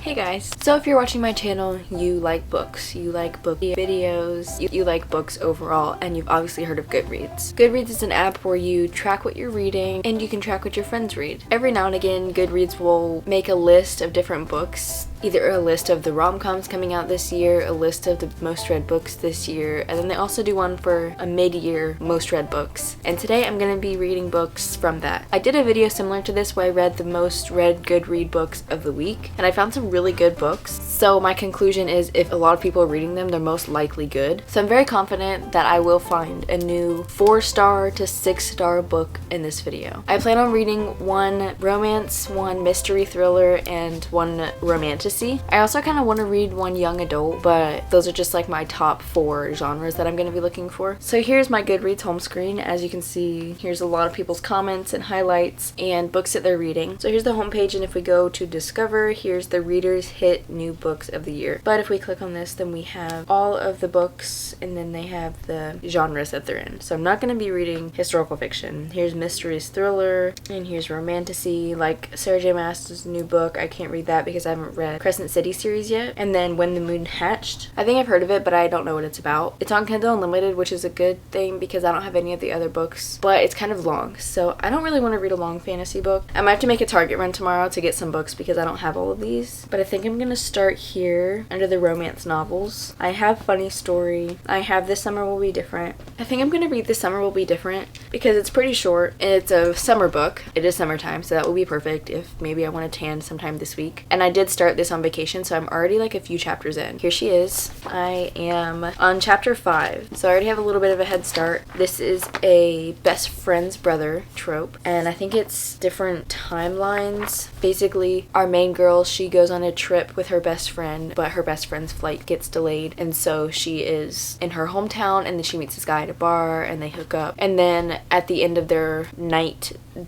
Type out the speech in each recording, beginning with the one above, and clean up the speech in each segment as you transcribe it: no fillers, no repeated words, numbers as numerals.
Hey guys, so if you're watching my channel, you like books, you like book videos, you like books overall, and you've obviously heard of Goodreads. Goodreads is an app where you track what you're reading and you can track what your friends read. Every now and again, Goodreads will make a list of different books, either a list of the rom-coms coming out this year, a list of the most read books this year, and then they also do one for a mid-year most read books. And today I'm going to be reading books from that. I did a video similar to this where I read the most read Goodread books of the week, and I found some really good books. So my conclusion is if a lot of people are reading them, they're most likely good. So I'm very confident that I will find a new 4-star to 6-star book in this video. I plan on reading one romance, one mystery thriller, and one romantasy. I also kind of want to read one young adult, but those are just like my top 4 genres that I'm going to be looking for. So here's my Goodreads home screen. As you can see, here's a lot of people's comments and highlights and books that they're reading. So here's the homepage, and if we go to Discover, here's the Readers Hit New Books of the Year. But if we click on this, then we have all of the books, and then they have the genres that they're in. So I'm not going to be reading historical fiction. Here's mysteries thriller, and here's romantasy, like Sarah J. Maas's new book. I can't read that because I haven't read Crescent City series yet. And then When the Moon Hatched. I think I've heard of it, but I don't know what it's about. It's on Kindle Unlimited, which is a good thing because I don't have any of the other books, but it's kind of long, so I don't really want to read a long fantasy book. I might have to make a Target run tomorrow to get some books because I don't have all of these, but I think I'm gonna start here under the romance novels. I have Funny Story. I have This Summer Will Be Different. I think I'm gonna read This Summer Will Be Different because it's pretty short. It's a summer book. It is summertime, so that will be perfect if maybe I want to tan sometime this week. And I did start this on vacation, so I'm already like a few chapters in. Here she is. I am on chapter 5, so I already have a little bit of a head start. This is a best friend's brother trope, and I think it's different timelines. Basically, our main girl, she goes on a trip with her best friend, but her best friend's flight gets delayed, and so she is in her hometown, and then she meets this guy at a bar, and they hook up, and then at the end of their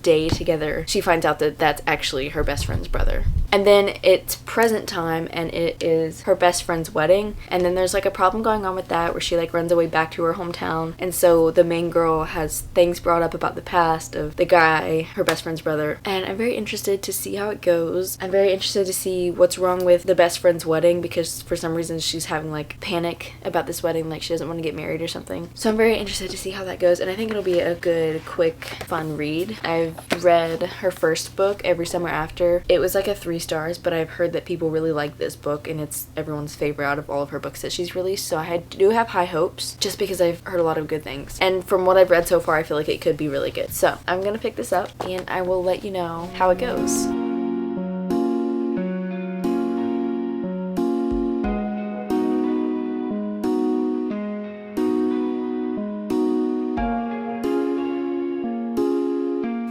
day together, she finds out that that's actually her best friend's brother. And then it's present time, and it is her best friend's wedding, and then there's like a problem going on with that where she like runs away back to her hometown, and so the main girl has things brought up about the past of the guy, her best friend's brother, and I'm very interested to see how it goes. I'm very interested to see what's wrong with the best friend's wedding because for some reason she's having like panic about this wedding, like she doesn't want to get married or something. So I'm very interested to see how that goes, and I think it'll be a good, quick, fun read. I've read her first book, Every Summer After. It was like a 3 stars, but I've heard that people really like this book, and it's everyone's favorite out of all of her books that she's released, so I do have high hopes just because I've heard a lot of good things. And from what I've read so far, I feel like it could be really good. So I'm gonna pick this up, and I will let you know how it goes.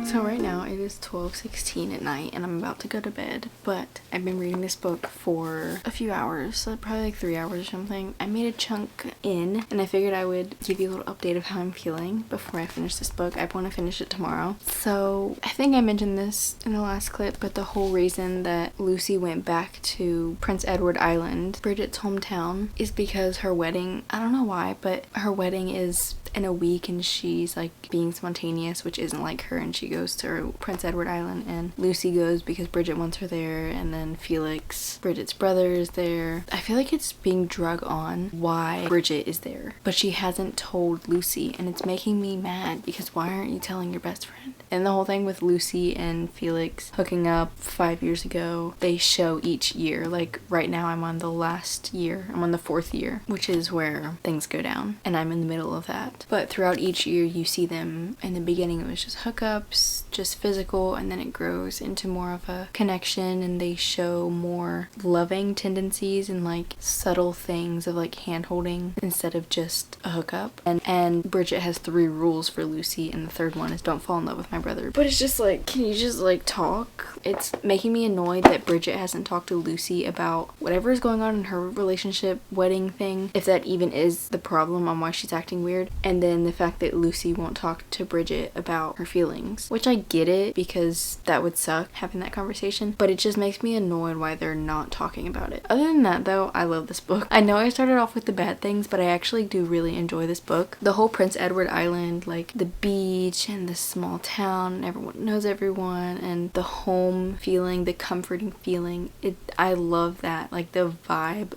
So right now it is 12:16 at night and I'm about to go to bed, but I've been reading this book for a few hours, so probably like 3 hours or something. I made a chunk in, and I figured I would give you a little update of how I'm feeling before I finish this book. I want to finish it tomorrow. So I think I mentioned this in the last clip, but the whole reason that Lucy went back to Prince Edward Island, Bridget's hometown, is because her wedding, I don't know why, but her wedding is in a week and she's like being spontaneous, which isn't like her, and she goes to Prince Edward Island, and Lucy goes because Bridget wants her there, and then Felix, Bridget's brother, is there. I feel like it's being drug on why Bridget is there, but she hasn't told Lucy, and it's making me mad because why aren't you telling your best friend? And the whole thing with Lucy and Felix hooking up 5 years ago, they show each year. Like right now I'm on the last year, I'm on the 4th year, which is where things go down, and I'm in the middle of that. But throughout each year you see them. In the beginning it was just hookups, just physical, and then it grows into more of a connection, and they show more loving tendencies and like subtle things of like hand holding instead of just a hookup. And Bridget has 3 rules for Lucy, and the 3rd one is don't fall in love with my brother. But it's just like, can you just like talk? It's making me annoyed that Bridget hasn't talked to Lucy about whatever is going on in her relationship, wedding thing, if that even is the problem on why she's acting weird. And then the fact that Lucy won't talk to Bridget about her feelings, which I get it, because that would suck having that conversation, but it just makes me annoyed why they're not talking about it. Other than that though, I love this book. I know I started off with the bad things, but I actually do really enjoy this book. The whole Prince Edward Island, like the beach and the small town and everyone knows everyone and the home feeling, the comforting feeling, I love that. Like the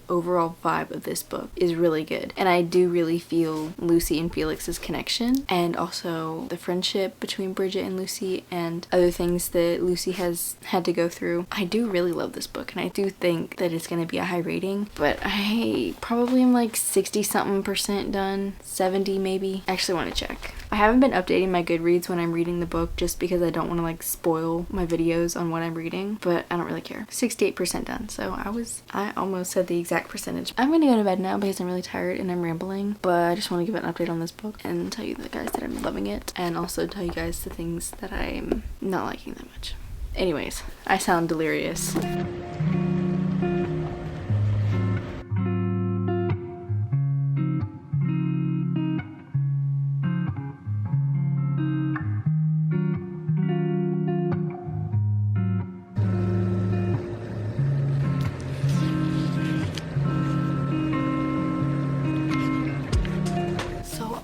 overall vibe of this book is really good, and I do really feel Lucy and Felix's connection, and also the friendship between Bridget and Lucy and other things that Lucy has had to go through. I do really love this book, and I do think that it's going to be a high rating, but I probably am like 60 something percent done, 70 maybe. I actually want to check. I haven't been updating my Goodreads when I'm reading the book just because I don't want to like spoil my videos on what I'm reading, but I don't really care. 68% done, so I almost said the exact percentage. I'm gonna go to bed now because I'm really tired and I'm rambling, but I just want to give an update on this book and tell you guys that I'm loving it, and also tell you guys the things that I'm not liking that much. Anyways, I sound delirious.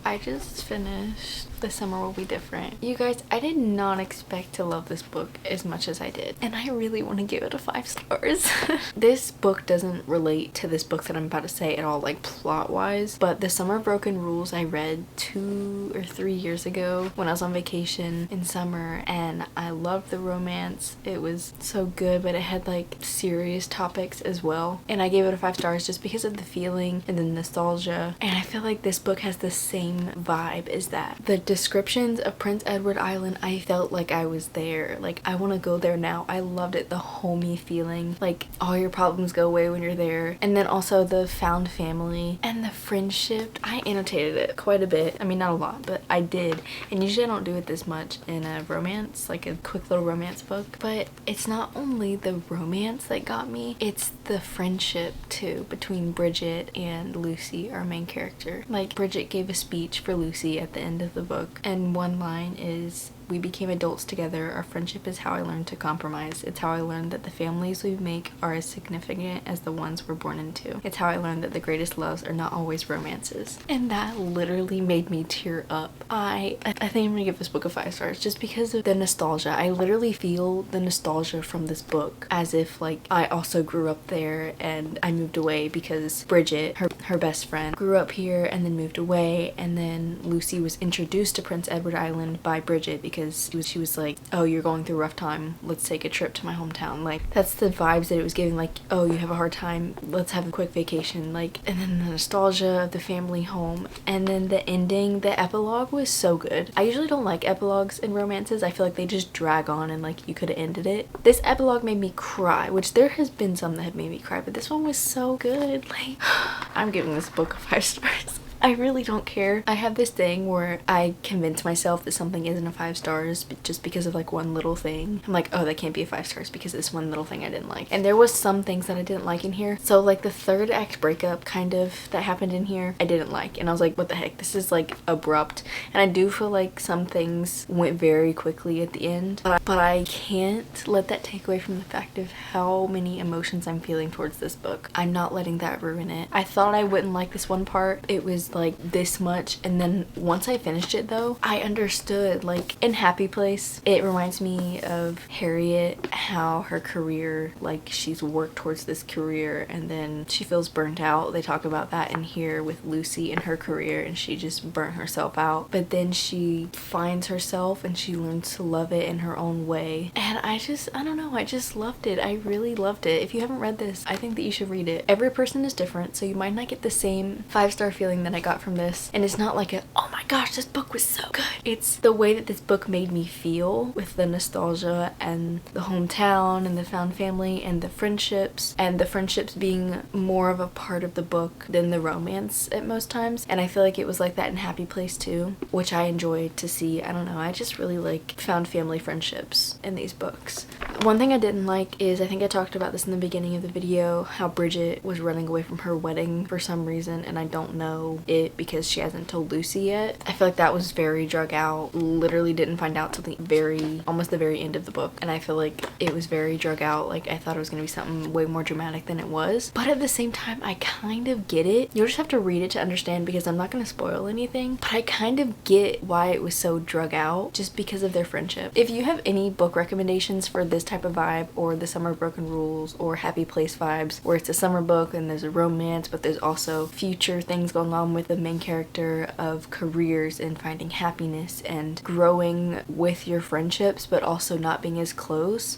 I just finished The Summer Will Be Different. You guys, I did not expect to love this book as much as I did, and I really want to give it a 5 stars. This book doesn't relate to this book that I'm about to say at all, like plot wise, but The Summer Broken Rules I read 2 or 3 years ago when I was on vacation in summer, and I loved the romance. It was so good, but it had like serious topics as well, and I gave it a 5 stars just because of the feeling and the nostalgia, and I feel like this book has the same vibe as that. The descriptions of Prince Edward Island, I felt like I was there. Like, I want to go there now. I loved it. The homey feeling, like all your problems go away when you're there. And then also the found family and the friendship. I annotated it quite a bit. I mean, not a lot, but I did. And usually I don't do it this much in a romance, like a quick little romance book. But it's not only the romance that got me, it's the friendship too between Bridget and Lucy, our main character. Like, Bridget gave a speech for Lucy at the end of the book, and one line is, "We became adults together. Our friendship is how I learned to compromise. It's how I learned that the families we make are as significant as the ones we're born into. It's how I learned that the greatest loves are not always romances." And that literally made me tear up. I think I'm gonna give this book a 5 stars just because of the nostalgia. I literally feel the nostalgia from this book as if like I also grew up there and I moved away because Bridget, her best friend, grew up here and then moved away, and then Lucy was introduced to Prince Edward Island by Bridget because she was like, "Oh, you're going through a rough time, let's take a trip to my hometown." Like, that's the vibes that it was giving, like, "Oh, you have a hard time, let's have a quick vacation." Like, and then the nostalgia of the family home, and then the ending, the epilogue was so good. I usually don't like epilogues in romances. I feel like they just drag on and like you could have ended it. This epilogue made me cry, which there has been some that have made me cry, but this one was so good. Like, I'm giving this book a 5 stars. I really don't care. I have this thing where I convince myself that something isn't a 5 stars just because of like one little thing. I'm like, oh, that can't be a 5 stars because this one little thing I didn't like. And there was some things that I didn't like in here. So like the third act breakup kind of that happened in here, I didn't like. And I was like, what the heck? This is like abrupt. And I do feel like some things went very quickly at the end. But I can't let that take away from the fact of how many emotions I'm feeling towards this book. I'm not letting that ruin it. I thought I wouldn't like this one part. It was like this much, and then once I finished it though, I understood. Like in Happy Place, it reminds me of Harriet, how her career, like she's worked towards this career and then she feels burnt out. They talk about that in here with Lucy and her career, and she just burnt herself out, but then she finds herself and she learns to love it in her own way. And I don't know, I just loved it. I really loved it. If you haven't read this, I think that you should read it. Every person is different, so you might not get the same 5-star feeling that I got from this, and it's not like a, oh my gosh, this book was so good. It's the way that this book made me feel with the nostalgia and the hometown and the found family and the friendships being more of a part of the book than the romance at most times. And I feel like it was like that in Happy Place too, which I enjoyed to see. I don't know, I just really like found family friendships in these books. One thing I didn't like is, I think I talked about this in the beginning of the video, how Bridget was running away from her wedding for some reason, and I don't know it because she hasn't told Lucy yet. I feel like that was very drug out. Literally didn't find out till almost the very end of the book, and I feel like it was very drug out. Like, I thought it was gonna be something way more dramatic than it was, but at the same time I kind of get it. You'll just have to read it to understand, because I'm not gonna spoil anything, but I kind of get why it was so drug out, just because of their friendship. If you have any book recommendations for this type of vibe, or the Summer of Broken Rules or Happy Place vibes, where it's a summer book and there's a romance, but there's also future things going on with the main character of careers and finding happiness and growing with your friendships, but also not being as close,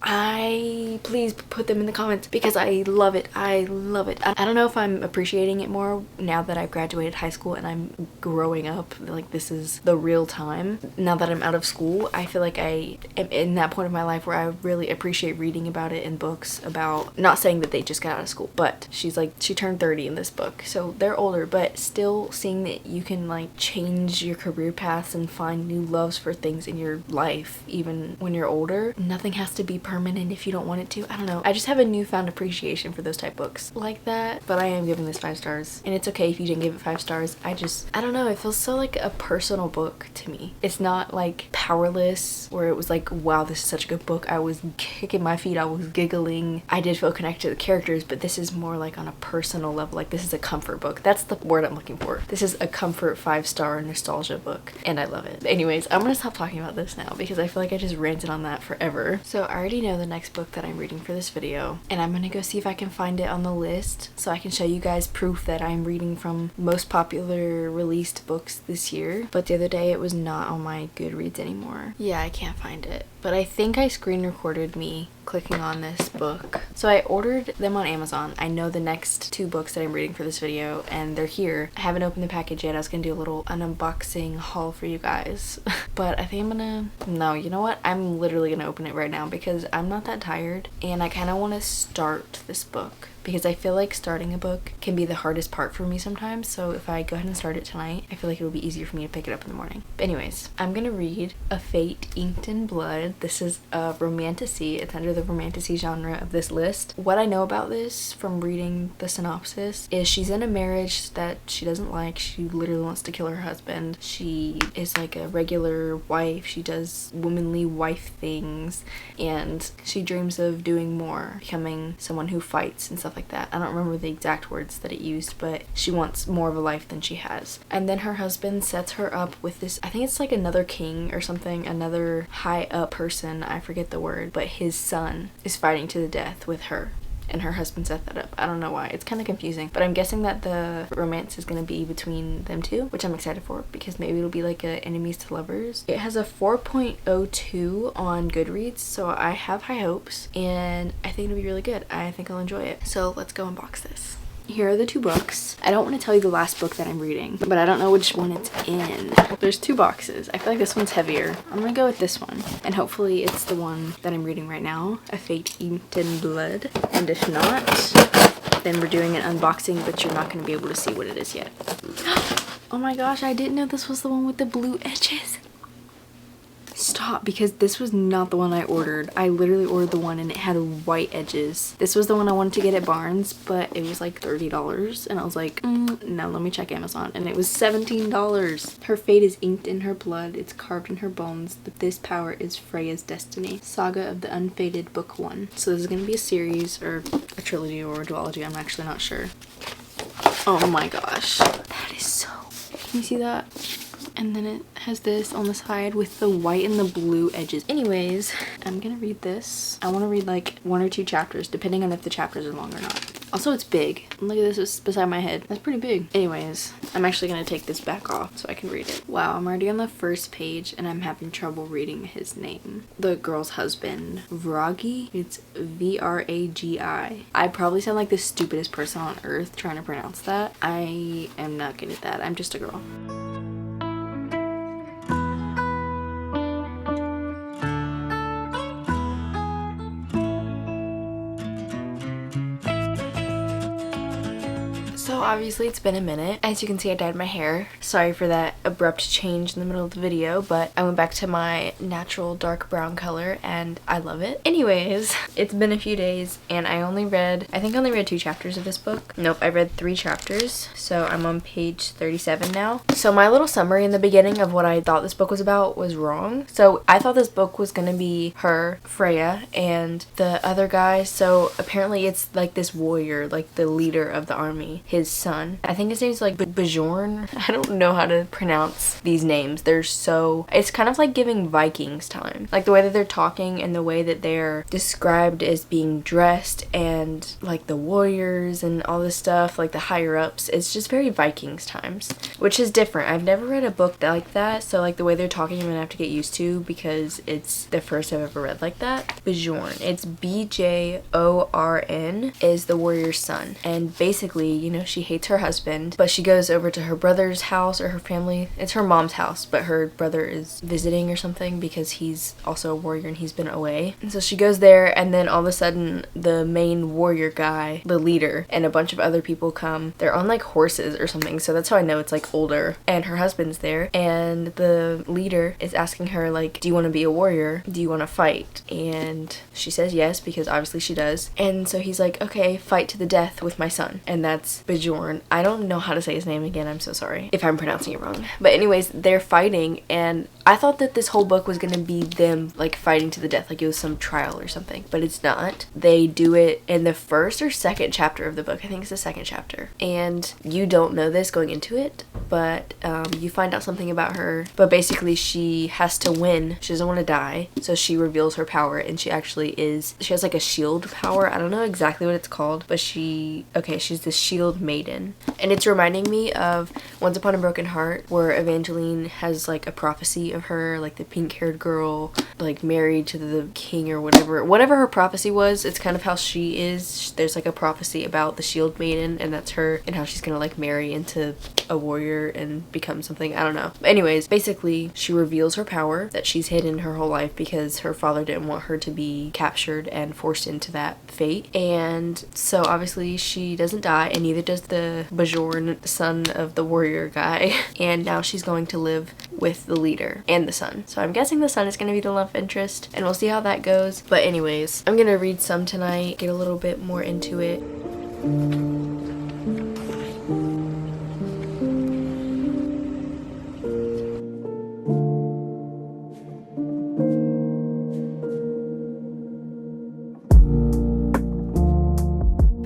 please put them in the comments, because I love it. I love it. I don't know if I'm appreciating it more now that I've graduated high school and I'm growing up, like this is the real time. Now that I'm out of school, I feel like I am in that point of my life where I really appreciate reading about it in books, about, not saying that they just got out of school, but she turned 30 in this book, so they're older, but still seeing that you can like change your career paths and find new loves for things in your life even when you're older. Nothing has to be permanent if you don't want it to. I don't know, I just have a newfound appreciation for those type books like that. But I am giving this 5 stars, and it's okay if you didn't give it 5 stars. I don't know, it feels so like a personal book to me. It's not like Powerless, where it was like, wow, this is such a good book, I was kicking my feet, I was giggling, I did feel connected to the characters. But this is more like on a personal level. Like, this is a comfort book. That's the word I'm looking for. This is a comfort 5-star nostalgia book, and I love it. Anyways, I'm gonna stop talking about this now because I feel like I just ranted on that forever. So I already know the next book that I'm reading for this video, and I'm gonna go see if I can find it on the list so I can show you guys proof that I'm reading from most popular released books this year. But the other day it was not on my Goodreads anymore. Yeah, I can't find it, but I think I screen recorded me clicking on this book. So I ordered them on Amazon. I know the next 2 books that I'm reading for this video, and they're here. I haven't opened the package yet. I was gonna do a little unboxing haul for you guys. But I think I'm gonna, no, you know what? I'm literally gonna open it right now because I'm not that tired, and I kind of want to start this book, because I feel like starting a book can be the hardest part for me sometimes. So if I go ahead and start it tonight, I feel like it will be easier for me to pick it up in the morning. But anyways, I'm gonna read A Fate Inked in Blood. This is a romantasy. It's under the romantasy genre of this list. What I know about this from reading the synopsis is she's in a marriage that she doesn't like. She literally wants to kill her husband. She is like a regular wife. She does womanly wife things, and she dreams of doing more, becoming someone who fights and stuff like that. I don't remember the exact words that it used, but she wants more of a life than she has. And then her husband sets her up with this, I think it's like another king or something, another high up person, I forget the word, but his son is fighting to the death with her, and her husband set that up. I don't know why. It's kind of confusing, but I'm guessing that the romance is going to be between them two, which I'm excited for, because maybe it'll be like a enemies to lovers. It has a 4.02 on Goodreads, so I have high hopes, and I think it'll be really good. I think I'll enjoy it. So let's go unbox this. Here are the 2 books. I don't want to tell you the last book that I'm reading, but I don't know which one it's in. There's 2 boxes. I feel like this one's heavier. I'm gonna go with this one, and hopefully it's the one that I'm reading right now, A Fate Inked in Blood. And if not, then we're doing an unboxing, but you're not gonna be able to see what it is yet. Oh my gosh, I didn't know this was the one with the blue edges. Stop, because this was not the one I ordered. I literally ordered the one and it had white edges. This was the one I wanted to get at Barnes, but it was like $30, and I was like, no, let me check Amazon, and it was $17. Her fate is inked in her blood, it's carved in her bones, that this power is Freya's destiny. Saga of the Unfated, Book 1. So this is gonna be a series, or a trilogy, or a duology, I'm actually not sure. Oh my gosh, that is so, can you see that? And then it has this on the side with the white and the blue edges. Anyways, I'm gonna read this. I want to read like 1 or 2 chapters, depending on if the chapters are long or not. Also, it's big. Look at this, it's beside my head. That's pretty big. Anyways, I'm actually gonna take this back off so I can read it. Wow, I'm already on the first page and I'm having trouble reading his name. The girl's husband, Vragi. It's V-R-A-G-I. I probably sound like the stupidest person on earth trying to pronounce that. I am not good at that. I'm just a girl. So obviously it's been a minute. As you can see, I dyed my hair. Sorry for that abrupt change in the middle of the video, but I went back to my natural dark brown color and I love it. Anyways, it's been a few days and I think I only read 2 chapters of this book. Nope, I read 3 chapters. So I'm on page 37 now. So my little summary in the beginning of what I thought this book was about was wrong. So I thought this book was gonna be her, Freya, and the other guy. So apparently it's like this warrior, like the leader of the army, his son. I think his name's like Bjorn. I don't know how to pronounce these names. It's kind of like giving Vikings time. Like the way that they're talking and the way that they're described as being dressed and like the warriors and all this stuff, like the higher ups. It's just very Vikings times, which is different. I've never read a book like that. So like the way they're talking, I'm gonna have to get used to because it's the first I've ever read like that. Bjorn. It's Bjorn is the warrior's son. And basically, you know, she hates her husband, but she goes over to her brother's house or her family. It's her mom's house, but her brother is visiting or something because he's also a warrior and he's been away. And so she goes there and then all of a sudden the main warrior guy, the leader, and a bunch of other people come. They're on like horses or something, so that's how I know it's like older. And her husband's there and the leader is asking her like, do you want to be a warrior? Do you want to fight? And she says yes because obviously she does. And so he's like, okay, fight to the death with my son. And that's Bjorn. I don't know how to say his name again. I'm so sorry if I'm pronouncing it wrong. But anyways, they're fighting and I thought that this whole book was going to be them like fighting to the death, like it was some trial or something, but it's not. They do it in the first or second chapter of the book. I think it's the second chapter. And you don't know this going into it, but you find out something about her. But basically she has to win. She doesn't want to die. So she reveals her power and she has like a shield power. I don't know exactly what it's called, but she's the shield maiden. And it's reminding me of Once Upon a Broken Heart, where Evangeline has like a prophecy of her, like the pink-haired girl, like married to the king or whatever her prophecy was. It's kind of how she is. There's like a prophecy about the shield maiden and that's her and how she's gonna like marry into a warrior and become something. I don't know. But anyways, basically she reveals her power that she's hidden her whole life because her father didn't want her to be captured and forced into that fate. And so obviously she doesn't die and neither does the Bjorn, son of the warrior guy. And now she's going to live with the leader and the son. So I'm guessing the son is going to be the love interest and we'll see how that goes. But anyways, I'm going to read some tonight, get a little bit more into it.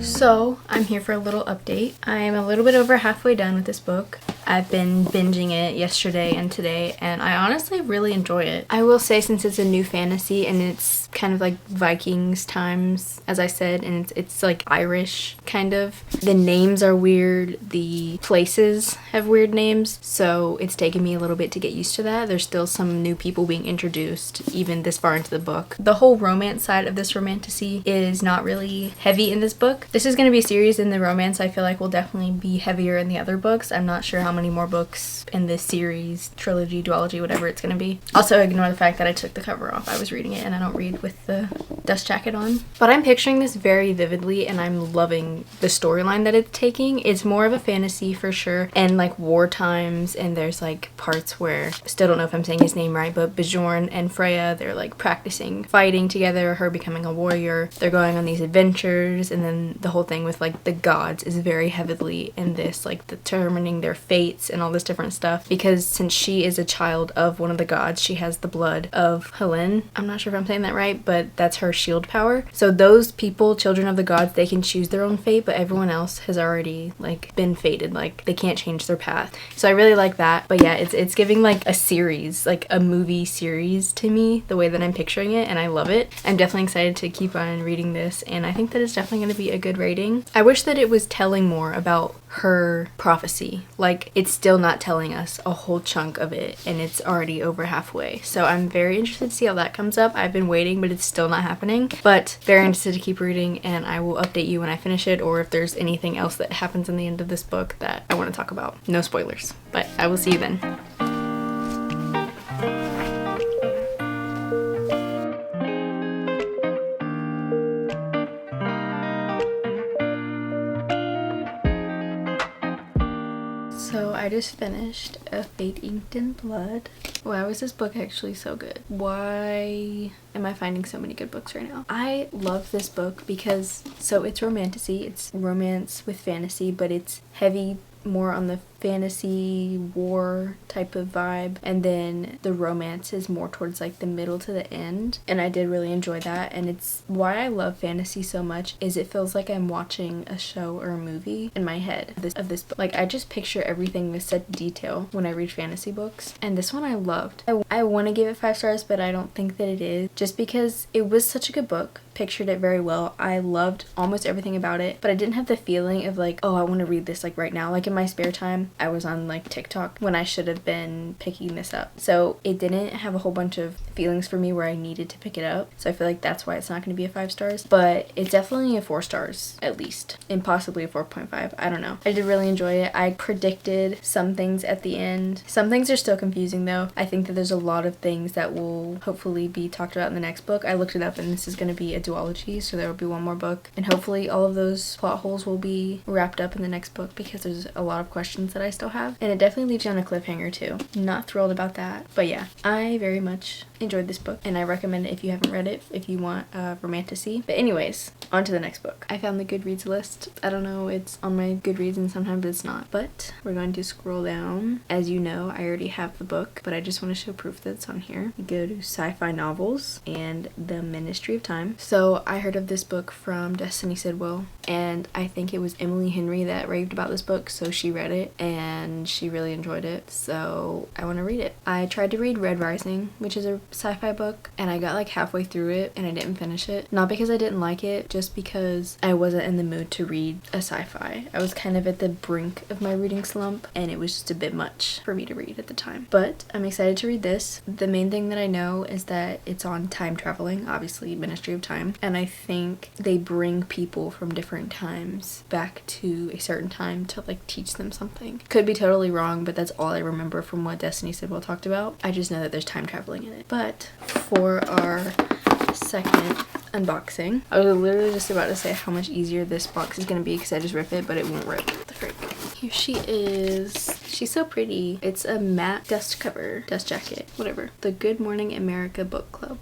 So I'm here for a little update. I am a little bit over halfway done with this book. I've been binging it yesterday and today and I honestly really enjoy it. I will say, since it's a new fantasy and it's kind of like Vikings times, as I said, and it's like Irish kind of. The names are weird, the places have weird names, so it's taken me a little bit to get used to that. There's still some new people being introduced even this far into the book. The whole romance side of this romantasy is not really heavy in this book. This is going to be a series, and the romance I feel like will definitely be heavier in the other books. I'm not sure how many more books in this series, trilogy, duology, whatever it's going to be. Also ignore the fact that I took the cover off. I was reading it and I don't read with the dust jacket on. But I'm picturing this very vividly and I'm loving the storyline that it's taking. It's more of a fantasy for sure, and like war times, and there's like parts where, still don't know if I'm saying his name right, but Bjorn and Freya, they're like practicing fighting together, her becoming a warrior. They're going on these adventures, and then the whole thing with like the gods is very heavily in this, like determining their fates and all this different stuff, because since she is a child of one of the gods, she has the blood of Helen. I'm not sure if I'm saying that right, but that's her shield power. So those people, children of the gods, they can choose their own fate, but everyone else has already like been fated, like they can't change their path. So I really like that. But yeah, it's giving like a series, like a movie series to me, the way that I'm picturing it, and I love it. I'm definitely excited to keep on reading this, and I think that it's definitely going to be a good rating. I wish that it was telling more about her prophecy. Like, it's still not telling us a whole chunk of it, and it's already over halfway. So I'm very interested to see how that comes up. I've been waiting, but it's still not happening. But very interested to keep reading, and I will update you when I finish it, or if there's anything else that happens in the end of this book that I want to talk about. No spoilers, but I will see you then. So I just finished A Fate Inked in Blood. Why was this book actually so good? Why am I finding so many good books right now? I love this book because, so it's romantasy. It's romance with fantasy, but it's heavy more on the fantasy war type of vibe, and then the romance is more towards like the middle to the end, and I did really enjoy that. And it's why I love fantasy so much is it feels like I'm watching a show or a movie in my head of this book. Like I just picture everything with such detail when I read fantasy books, and this one I loved. I want to give it 5 stars, but I don't think that it is, just because it was such a good book. Pictured it very well. I loved almost everything about it, but I didn't have the feeling of like, oh, I want to read this like right now. Like in my spare time I was on like TikTok when I should have been picking this up, so it didn't have a whole bunch of feelings for me where I needed to pick it up. So I feel like that's why it's not going to be a 5 stars, but it's definitely a 4 stars at least, and possibly a 4.5. I don't know. I did really enjoy it. I predicted some things at the end. Some things are still confusing though. I think that there's a lot of things that will hopefully be talked about in the next book. I looked it up, and this is going to be a duology, so there will be one more book, and hopefully all of those plot holes will be wrapped up in the next book, because there's a lot of questions that I still have, and it definitely leaves you on a cliffhanger too. Not thrilled about that, but yeah, I very much enjoyed this book, and I recommend it if you haven't read it, if you want romantasy. But anyways, on to the next book. I found the Goodreads list. I don't know, it's on my Goodreads and sometimes it's not, but we're going to scroll down. As you know, I already have the book, but I just want to show proof that it's on here. You go to sci-fi novels and the Ministry of Time. So I heard of this book from Destiny Sidwell, and I think it was Emily Henry that raved about this book, so she read it and she really enjoyed it, so I want to read it. I tried to read Red Rising, which is a sci-fi book, and I got like halfway through it and I didn't finish it. Not because I didn't like it, just because I wasn't in the mood to read a sci-fi. I was kind of at the brink of my reading slump, and it was just a bit much for me to read at the time. But I'm excited to read this. The main thing that I know is that it's on time traveling, obviously Ministry of Time, and I think they bring people from different times back to a certain time to like teach them something. Could be totally wrong, but that's all I remember from what Destiny Sidwell talked about. I just know that there's time traveling in it. But for our second unboxing, I was literally just about to say how much easier this box is gonna be because I just rip it, but it won't rip. What the frick? Here she is. She's so pretty. It's a matte dust cover, dust jacket, whatever. The Good Morning America Book Club.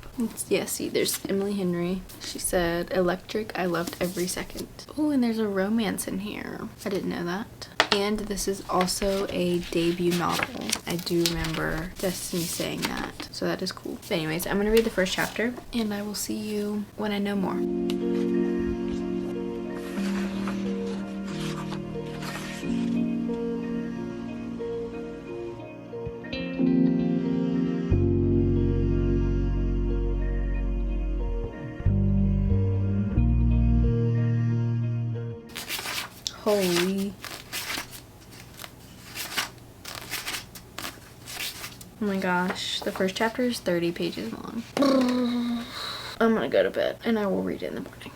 Yeah, see, there's Emily Henry. She said, "Electric, I loved every second." Oh, and there's a romance in here. I didn't know that. And this is also a debut novel. I do remember Destiny saying that, so that is cool. But anyways, I'm gonna read the first chapter, and I will see you when I know more. Holy. Oh my gosh, the first chapter is 30 pages long. I'm gonna go to bed and I will read it in the morning.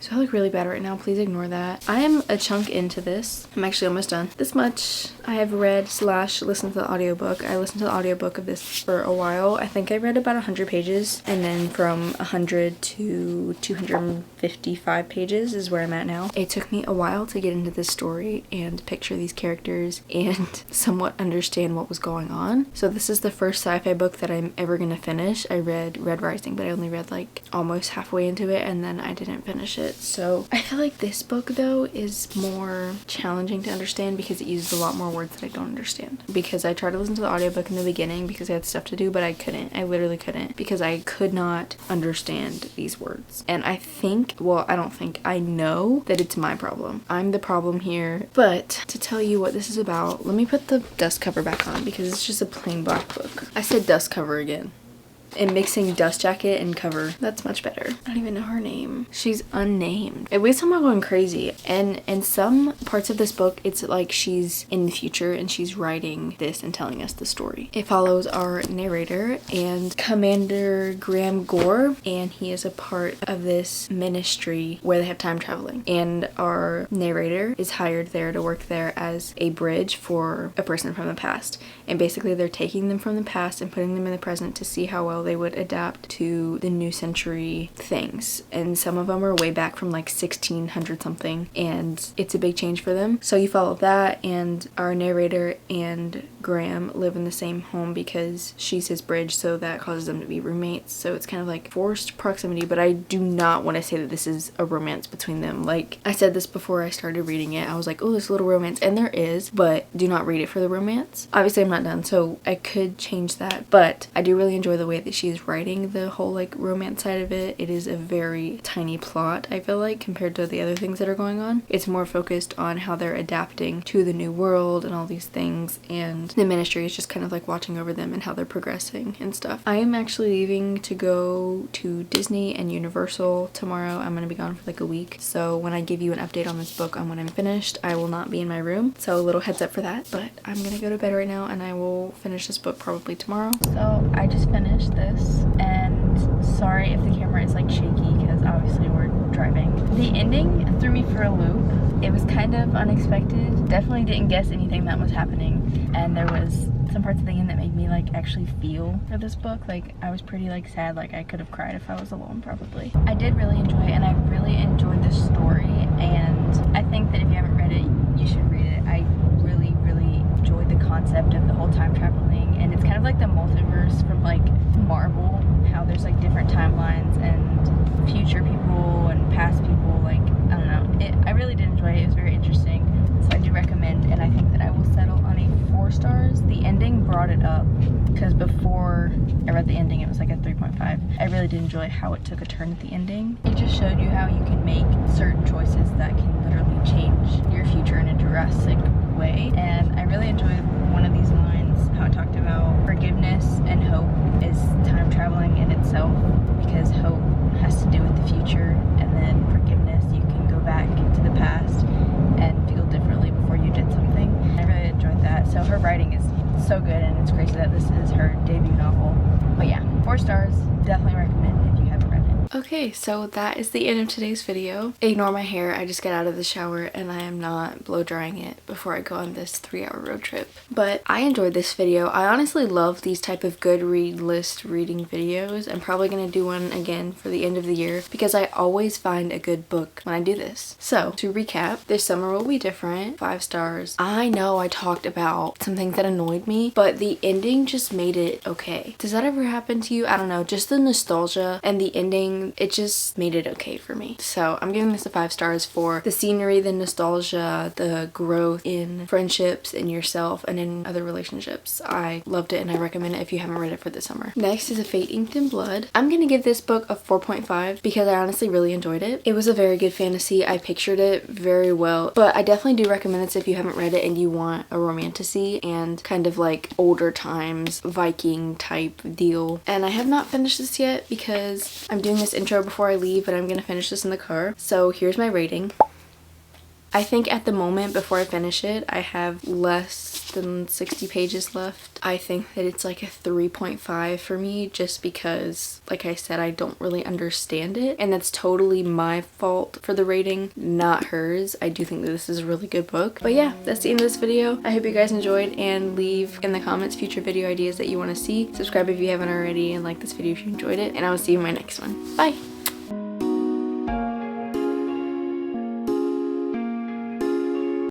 So I look really bad right now, please ignore that. I am a chunk into this. I'm actually almost done. This much I have read / listened to the audiobook. I listened to the audiobook of this for a while. I think I read about 100 pages, and then from 100 to 255 pages is where I'm at now. It took me a while to get into this story and picture these characters and somewhat understand what was going on. So this is the first sci-fi book that I'm ever gonna finish. I read Red Rising, but I only read like almost halfway into it, and then I didn't finish it. So I feel like this book though is more challenging to understand because it uses a lot more words that I don't understand. Because I tried to listen to the audiobook in the beginning because I had stuff to do, but I couldn't. I literally couldn't, because I could not understand these words. And I think, well, I don't think, I know that it's my problem. I'm the problem here. But to tell you what this is about, let me put the dust cover back on because it's just a plain black book. I said dust cover again. And mixing dust jacket and cover, that's much better. I don't even know her name. She's unnamed. At least I'm not going crazy. And in some parts of this book, it's like she's in the future and she's writing this and telling us the story. It follows our narrator and Commander Graham Gore, and he is a part of this ministry where they have time traveling. And our narrator is hired there to work there as a bridge for a person from the past. And basically they're taking them from the past and putting them in the present to see how well how they would adapt to the new century things. And some of them are way back from like 1600 something, and it's a big change for them. So you follow that, and our narrator and Graham live in the same home because she's his bridge, so that causes them to be roommates. So it's kind of like forced proximity, but I do not want to say that this is a romance between them. Like I said this before I started reading it, I was like, oh, there's a little romance, and there is, but do not read it for the romance. Obviously I'm not done, so I could change that, but I do really enjoy the way that she's writing the whole like romance side of it. It is a very tiny plot, I feel like, compared to the other things that are going on. It's more focused on how they're adapting to the new world and all these things, and the ministry is just kind of like watching over them and how they're progressing and stuff. I am actually leaving to go to Disney and Universal tomorrow. I'm gonna be gone for like a week, so when I give you an update on this book on when I'm finished, I will not be in my room, so a little heads up for that. But I'm gonna go to bed right now and I will finish this book probably tomorrow. So I just finished this, and sorry if the camera is like shaky because obviously we're driving. The ending threw me for a loop. It was kind of unexpected. Definitely didn't guess anything that was happening, and there was some parts of the end that made me like actually feel for this book. Like I was pretty like sad, like I could have cried if I was alone probably. I did really enjoy it, and I really enjoyed the story, and I think that if you haven't read it, you should read it. I really enjoyed the concept of the whole time traveling, and it's kind of like the multiverse from like Marvel, how there's like different timelines and future people and past people. Like I don't know, I really did enjoy it. It was very interesting, so I do recommend, and I think that I will settle on a 4 stars. The ending brought it up because before I read the ending it was like a 3.5. I really did enjoy how it took a turn at the ending. It just showed you how you can make certain choices that can literally change your future in a drastic way, and I really enjoyed one of these lines, how it talked about forgiveness and hope is time traveling in itself, because hope has to do with the future, and then forgiveness, you can go back to the past and feel differently before you did something. I really enjoyed that. So her writing is so good, and it's crazy that this is her debut novel. But yeah, 4 stars, definitely recommend if you haven't read it. Okay, so that is the end of today's video. Ignore my hair, I just got out of the shower and I am not blow drying it before I go on this 3-hour road trip. But I enjoyed this video. I honestly love these type of good read list reading videos. I'm probably gonna do one again for the end of the year because I always find a good book when I do this. So to recap, this summer will be different, 5 stars. I know I talked about some things that annoyed me, but the ending just made it okay. Does that ever happen to you? I don't know, just the nostalgia and the ending, it just made it okay for me. So I'm giving this a 5 stars for the scenery, the nostalgia, the growth in friendships, in yourself, and in other relationships. I loved it, and I recommend it if you haven't read it for this summer. Next is A Fate Inked in Blood. I'm gonna give this book a 4.5 because I honestly really enjoyed it. It was a very good fantasy. I pictured it very well, but I definitely do recommend this if you haven't read it and you want a romantasy and kind of like older times Viking type deal. And I have not finished this yet because I'm doing this intro before I leave, but I'm gonna finish this in the car. So here's my rating. I think at the moment before I finish it, I have less than 60 pages left. I think that it's like a 3.5 for me just because, like I said, I don't really understand it, and that's totally my fault for the rating, not hers. I do think that this is a really good book. But yeah, that's the end of this video. I hope you guys enjoyed, and leave in the comments future video ideas that you want to see. Subscribe if you haven't already, and like this video if you enjoyed it, and I will see you in my next one. Bye!